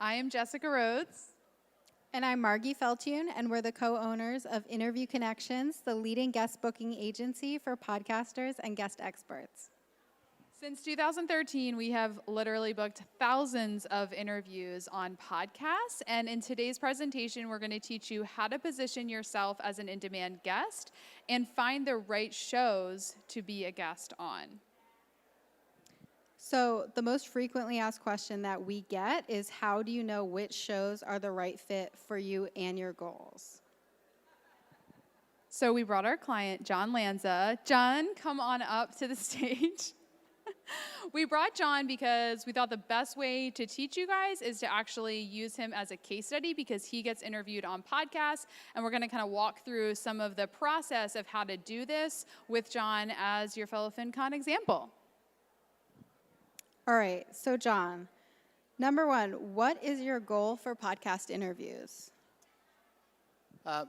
I am Jessica Rhodes. And I'm Margy Feldhuhn, and we're the co-owners of Interview Connections, the leading guest booking agency for podcasters and guest experts. Since 2013, we have literally booked thousands of interviews on podcasts. And in today's presentation, we're going to teach you how to position yourself as an in-demand guest and find the right shows to be a guest on. So the most frequently asked question that we get is, how do you know which shows are the right fit for you and your goals? So we brought our client, John Lanza. John, come on up to the stage. We brought John because we thought the best way to teach you guys is to actually use him as a case study, because he gets interviewed on podcasts, and we're going to kind of walk through some of the process of how to do this with John as your fellow FinCon example. All right, so John, number one, what is your goal for podcast interviews?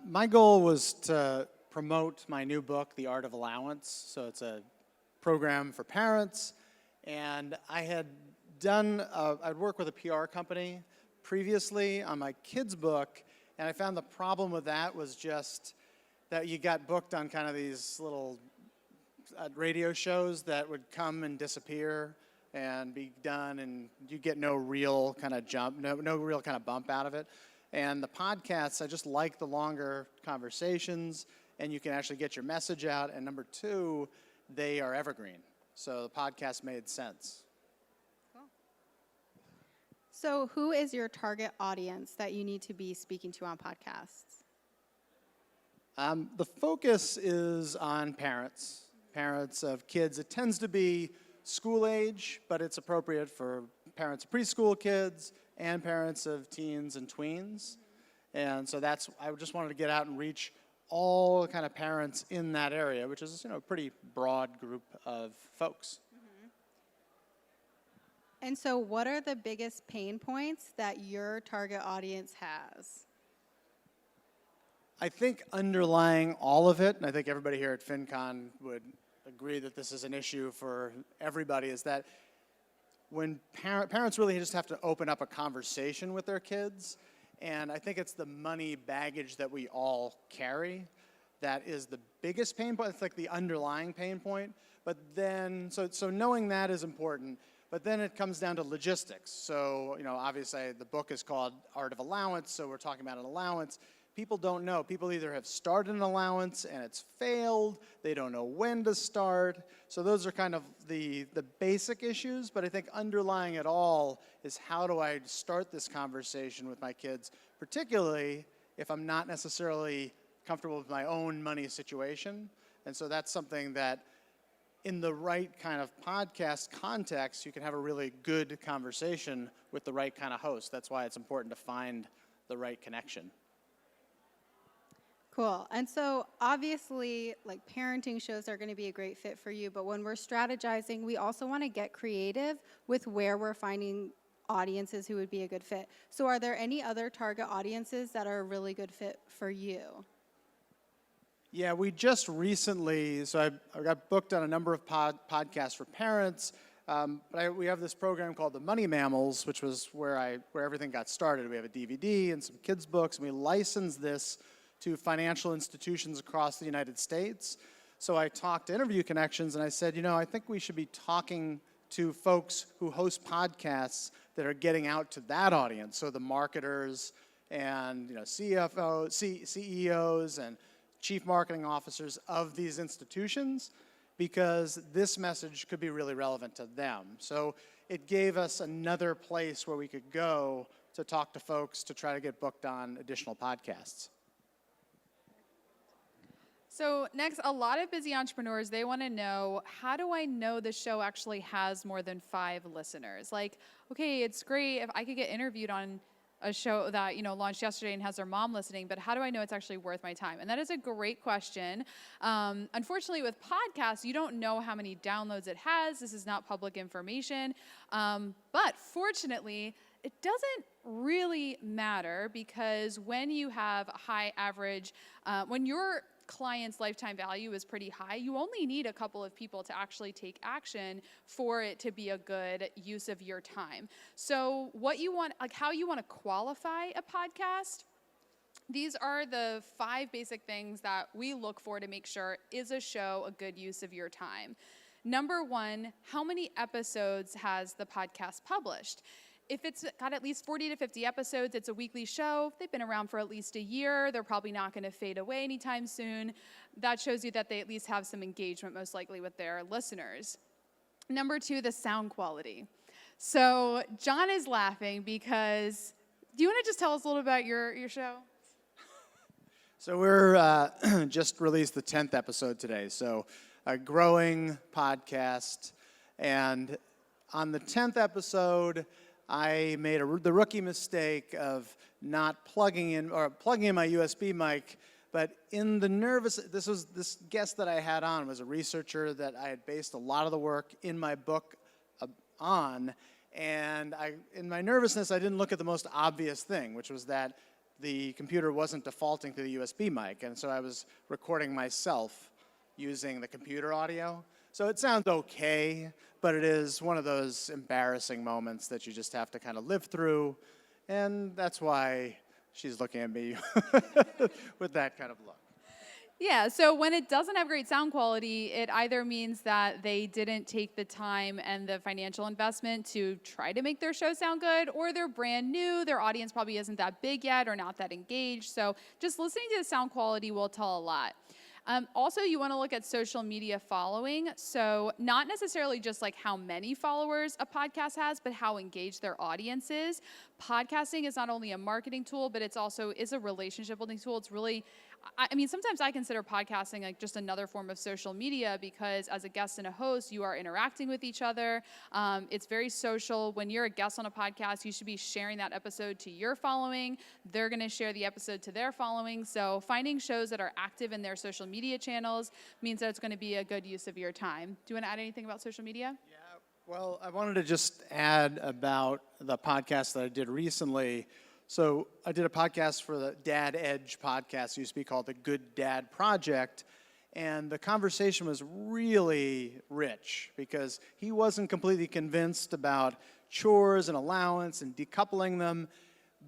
My goal was to promote my new book, The Art of Allowance. So it's a program for parents. And I had I'd worked with a PR company previously on my kids' book, and I found the problem with that was just that you got booked on kind of these little radio shows that would come and disappear and be done, and you get no real kind of jump, no real kind of bump out of it. And the podcasts, I just like the longer conversations, and you can actually get your message out. And number two, they are evergreen. So the podcast made sense. Cool. So who is your target audience that you need to be speaking to on podcasts? The focus is on parents of kids. It tends to be school age, but it's appropriate for parents of preschool kids and parents of teens and tweens. And so I just wanted to get out and reach all kind of parents in that area, which is, a pretty broad group of folks. Mm-hmm. And so what are the biggest pain points that your target audience has? I think underlying all of it, and I think everybody here at FinCon would agree that this is an issue for everybody, is that when parents really just have to open up a conversation with their kids. And I think it's the money baggage that we all carry that is the biggest pain point. It's like the underlying pain point. But then, so knowing that is important. But then it comes down to logistics. So, obviously the book is called Art of Allowance, so we're talking about an allowance. People don't know. People either have started an allowance and it's failed. They don't know when to start. So those are kind of the basic issues. But I think underlying it all is, how do I start this conversation with my kids, particularly if I'm not necessarily comfortable with my own money situation. And so that's something that in the right kind of podcast context, you can have a really good conversation with the right kind of host. That's why it's important to find the right connection. Cool. And so obviously, like, parenting shows are going to be a great fit for you, but when we're strategizing, we also want to get creative with where we're finding audiences who would be a good fit. So are there any other target audiences that are a really good fit for you? Yeah, we just recently, so I got booked on a number of podcasts for parents, but we have this program called The Money Mammals, which was where everything got started. We have a DVD and some kids' books, and we licensed this to financial institutions across the United States. So I talked to Interview Connections, and I said, I think we should be talking to folks who host podcasts that are getting out to that audience. So the marketers and CEOs and chief marketing officers of these institutions, because this message could be really relevant to them. So it gave us another place where we could go to talk to folks to try to get booked on additional podcasts. So next, a lot of busy entrepreneurs, they want to know, how do I know the show actually has more than 5 listeners? Like, okay, it's great if I could get interviewed on a show that, launched yesterday and has their mom listening, but how do I know it's actually worth my time? And that is a great question. Unfortunately, with podcasts, you don't know how many downloads it has. This is not public information. But fortunately, it doesn't really matter, because when you have a high average, when your client's lifetime value is pretty high, you only need a couple of people to actually take action for it to be a good use of your time. So what you want, like how you want to qualify a podcast, these are the 5 basic things that we look for to make sure, is a show a good use of your time? Number 1, how many episodes has the podcast published? If it's got at least 40 to 50 episodes, it's a weekly show, they've been around for at least a year, they're probably not going to fade away anytime soon. That shows you that they at least have some engagement, most likely with their listeners. Number 2, the sound quality. So John is laughing because, do you want to just tell us a little about your show? So we're just released the 10th episode today, so a growing podcast. And on the 10th episode, I made the rookie mistake of not plugging in my USB mic, but in the this guest that I had on was a researcher that I had based a lot of the work in my book on, and in my nervousness, I didn't look at the most obvious thing, which was that the computer wasn't defaulting to the USB mic, and so I was recording myself using the computer audio. So it sounds okay, but it is one of those embarrassing moments that you just have to kind of live through, and that's why she's looking at me with that kind of look. Yeah, so when it doesn't have great sound quality, it either means that they didn't take the time and the financial investment to try to make their show sound good, or they're brand new, their audience probably isn't that big yet or not that engaged. So just listening to the sound quality will tell a lot. Also, you want to look at social media following. So not necessarily just like how many followers a podcast has, but how engaged their audience is. Podcasting is not only a marketing tool, but it's also is a relationship building tool. It's really, I mean, sometimes I consider podcasting like just another form of social media, because as a guest and a host, you are interacting with each other. It's very social. When you're a guest on a podcast, you should be sharing that episode to your following. They're going to share the episode to their following. So finding shows that are active in their social media channels means that it's going to be a good use of your time. Do you want to add anything about social media? Yeah, well, I wanted to just add about the podcast that I did recently. So I did a podcast for the Dad Edge podcast. It used to be called the Good Dad Project. And the conversation was really rich because he wasn't completely convinced about chores and allowance and decoupling them.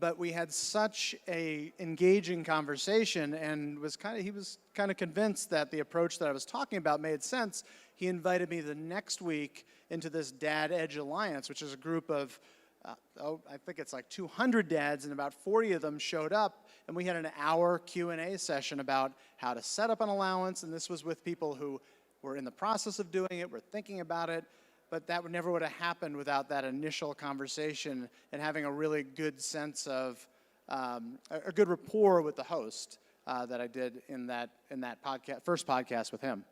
But we had such a engaging conversation, and he was kind of convinced that the approach that I was talking about made sense. He invited me the next week into this Dad Edge Alliance, which is a group of I think it's like 200 dads, and about 40 of them showed up, and we had an hour Q&A session about how to set up an allowance, and this was with people who were in the process of doing it, were thinking about it, but that never would have happened without that initial conversation and having a really good sense of a good rapport with the host that I did in that first podcast with him.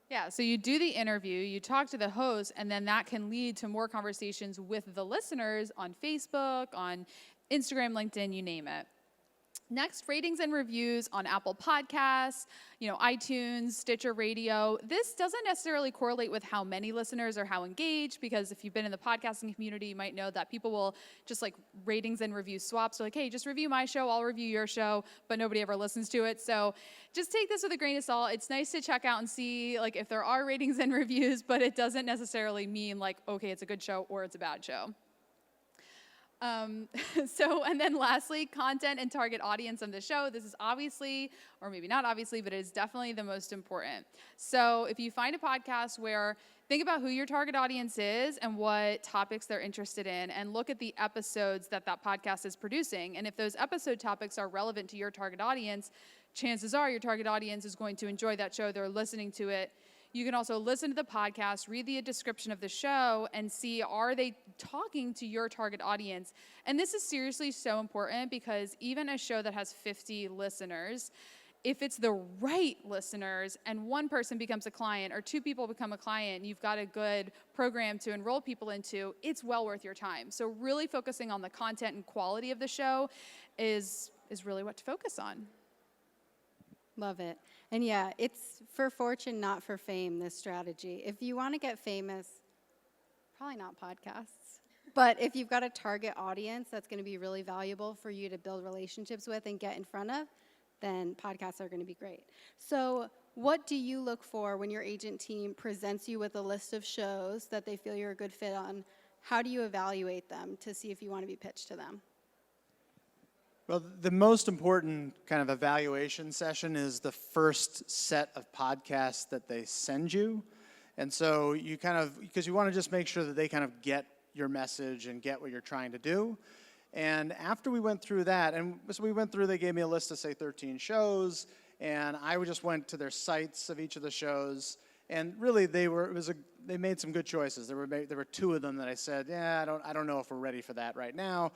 Yeah, so you do the interview, you talk to the host, and then that can lead to more conversations with the listeners on Facebook, on Instagram, LinkedIn, you name it. Next, ratings and reviews on Apple Podcasts, iTunes, Stitcher Radio. This doesn't necessarily correlate with how many listeners or how engaged, because if you've been in the podcasting community, you might know that people will just like ratings and reviews swap. So like, hey, just review my show, I'll review your show, but nobody ever listens to it. So just take this with a grain of salt. It's nice to check out and see like if there are ratings and reviews, but it doesn't necessarily mean like, okay, it's a good show or it's a bad show. And then lastly, content and target audience of the show. This is obviously, or maybe not obviously, but it is definitely the most important. So if you find a podcast where, think about who your target audience is and what topics they're interested in, and look at the episodes that podcast is producing. And if those episode topics are relevant to your target audience, chances are your target audience is going to enjoy that show. They're listening to it. You can also listen to the podcast, read the description of the show, and see, are they talking to your target audience? And this is seriously so important, because even a show that has 50 listeners, if it's the right listeners and one person becomes a client or 2 people become a client, and you've got a good program to enroll people into, it's well worth your time. So really focusing on the content and quality of the show is really what to focus on. Love it. And yeah, it's for fortune, not for fame, this strategy. If you want to get famous, probably not podcasts. But if you've got a target audience that's going to be really valuable for you to build relationships with and get in front of, then podcasts are going to be great. So what do you look for when your agent team presents you with a list of shows that they feel you're a good fit on? How do you evaluate them to see if you want to be pitched to them? Well, the most important kind of evaluation session is the first set of podcasts that they send you. And so you kind of, because you want to just make sure that they kind of get your message and get what you're trying to do. And after we went through that, and so we went through, they gave me a list of, say, 13 shows, and I just went to their sites of each of the shows, and really they made some good choices. There were two of them that I said, yeah, I don't know if we're ready for that right now.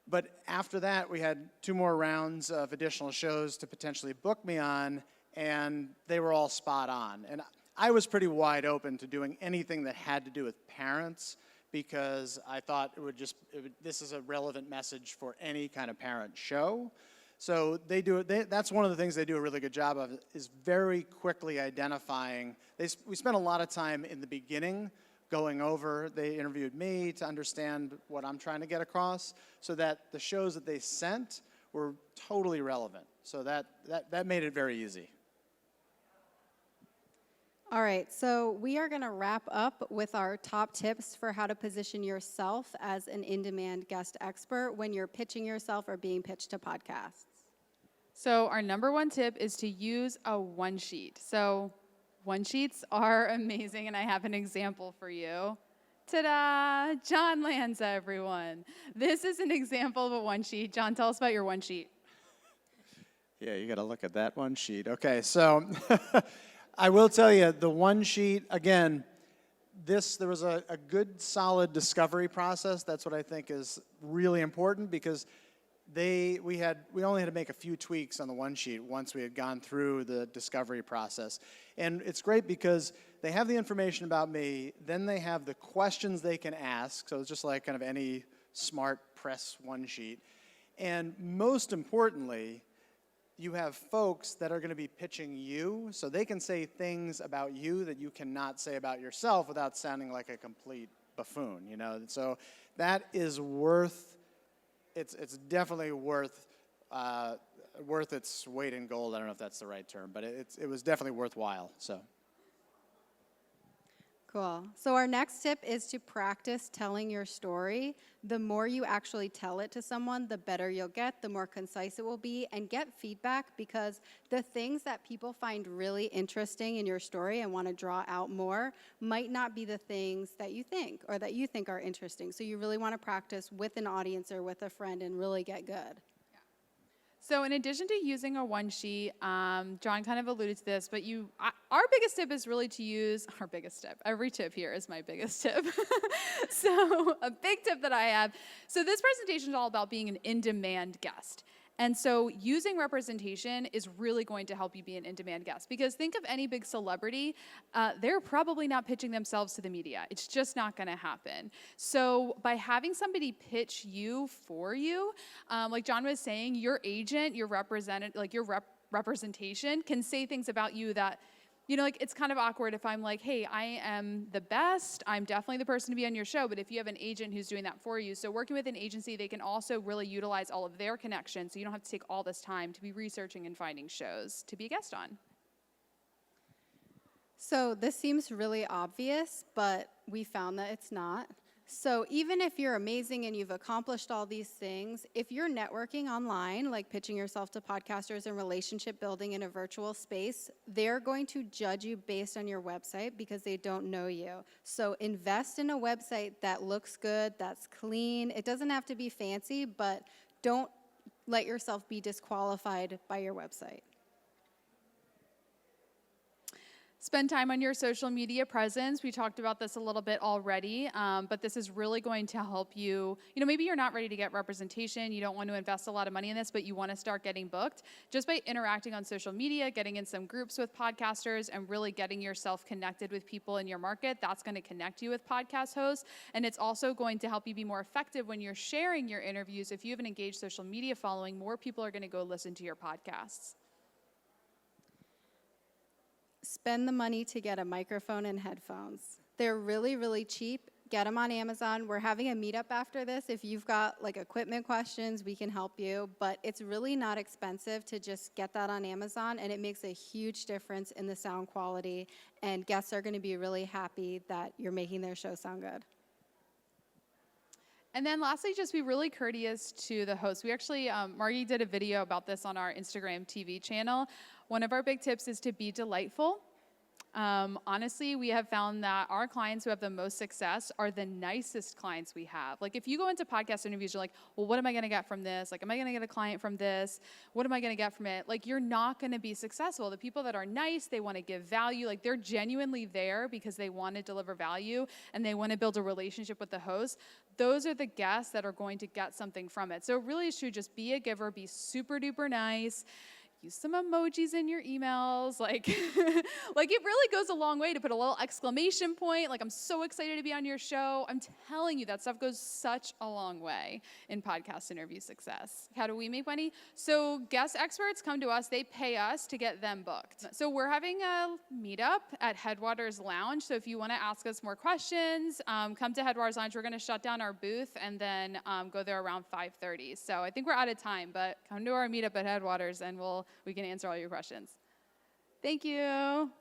But after that, we had 2 more rounds of additional shows to potentially book me on, and they were all spot on. And I was pretty wide open to doing anything that had to do with parents, because I thought this is a relevant message for any kind of parent show. So that's one of the things they do a really good job of, is very quickly identifying. We spent a lot of time in the beginning going over. They interviewed me to understand what I'm trying to get across, so that the shows that they sent were totally relevant. So that made it very easy. All right, so we are going to wrap up with our top tips for how to position yourself as an in-demand guest expert when you're pitching yourself or being pitched to podcasts. So our number 1 tip is to use a one-sheet. So one-sheets are amazing, and I have an example for you. Ta-da! John Lanza, everyone. This is an example of a one-sheet. John, tell us about your one-sheet. Yeah, you got to look at that one sheet. Okay, so I will tell you, the one sheet, again, there was a good, solid discovery process. That's what I think is really important, because we only had to make a few tweaks on the one sheet once we had gone through the discovery process. And it's great because they have the information about me, then they have the questions they can ask, so it's just like kind of any smart press one sheet. And most importantly, you have folks that are going to be pitching you, so they can say things about you that you cannot say about yourself without sounding like a complete buffoon, you know? So that is it's definitely worth its weight in gold. I don't know if that's the right term, but it was definitely worthwhile, so. Cool. So our next tip is to practice telling your story. The more you actually tell it to someone, the better you'll get, the more concise it will be, and get feedback, because the things that people find really interesting in your story and want to draw out more might not be the things that you think or that you think are interesting. So you really want to practice with an audience or with a friend and really get good. So in addition to using a one sheet, John kind of alluded to this, but our biggest tip is really to use, our biggest tip, every tip here is my biggest tip. So a big tip that I have, so this presentation is all about being an in-demand guest. And so using representation is really going to help you be an in-demand guest, because think of any big celebrity, they're probably not pitching themselves to the media. It's just not going to happen. So by having somebody pitch you for you, like John was saying, your agent, your representation can say things about you that, you know, like, it's kind of awkward if I'm like, hey, I am the best, I'm definitely the person to be on your show, but if you have an agent who's doing that for you, so working with an agency, they can also really utilize all of their connections, so you don't have to take all this time to be researching and finding shows to be a guest on. So this seems really obvious, but we found that it's not. So even if you're amazing and you've accomplished all these things, if you're networking online, like pitching yourself to podcasters and relationship building in a virtual space, they're going to judge you based on your website because they don't know you. So invest in a website that looks good, that's clean. It doesn't have to be fancy, but don't let yourself be disqualified by your website. Spend time on your social media presence. We talked about this a little bit already, but this is really going to help you. You know, maybe you're not ready to get representation. You don't want to invest a lot of money in this, but you want to start getting booked. Just by interacting on social media, getting in some groups with podcasters, and really getting yourself connected with people in your market, that's going to connect you with podcast hosts. And it's also going to help you be more effective when you're sharing your interviews. If you have an engaged social media following, more people are going to go listen to your podcasts. Spend the money to get a microphone and headphones. They're really, really cheap. get them on Amazon. We're having a meetup after this. If you've got like equipment questions, we can help you. But it's really not expensive to just get that on Amazon, and it makes a huge difference in the sound quality. And guests are going to be really happy that you're making their show sound good. And then lastly, just be really courteous to the host. We actually, Margie did a video about this on our Instagram TV channel. One of our big tips is to be delightful. Honestly, we have found that our clients who have the most success are the nicest clients we have. Like if you go into podcast interviews, you're like, well, what am I going to get from this? Like, am I going to get a client from this? What am I going to get from it? Like, you're not going to be successful. The people that are nice, they want to give value. Like they're genuinely there because they want to deliver value and they want to build a relationship with the host. Those are the guests that are going to get something from it. So it really is true. Just be a giver, be super duper nice. Use some emojis in your emails. Like, like it really goes a long way to put a little exclamation point. Like, I'm so excited to be on your show. I'm telling you, that stuff goes such a long way in podcast interview success. How do we make money? So guest experts come to us. They pay us to get them booked. So we're having a meetup at Headwaters Lounge. So if you want to ask us more questions, come to Headwaters Lounge. We're going to shut down our booth and then go there around 5:30. So I think we're out of time, but come to our meetup at Headwaters and we can answer all your questions. Thank you.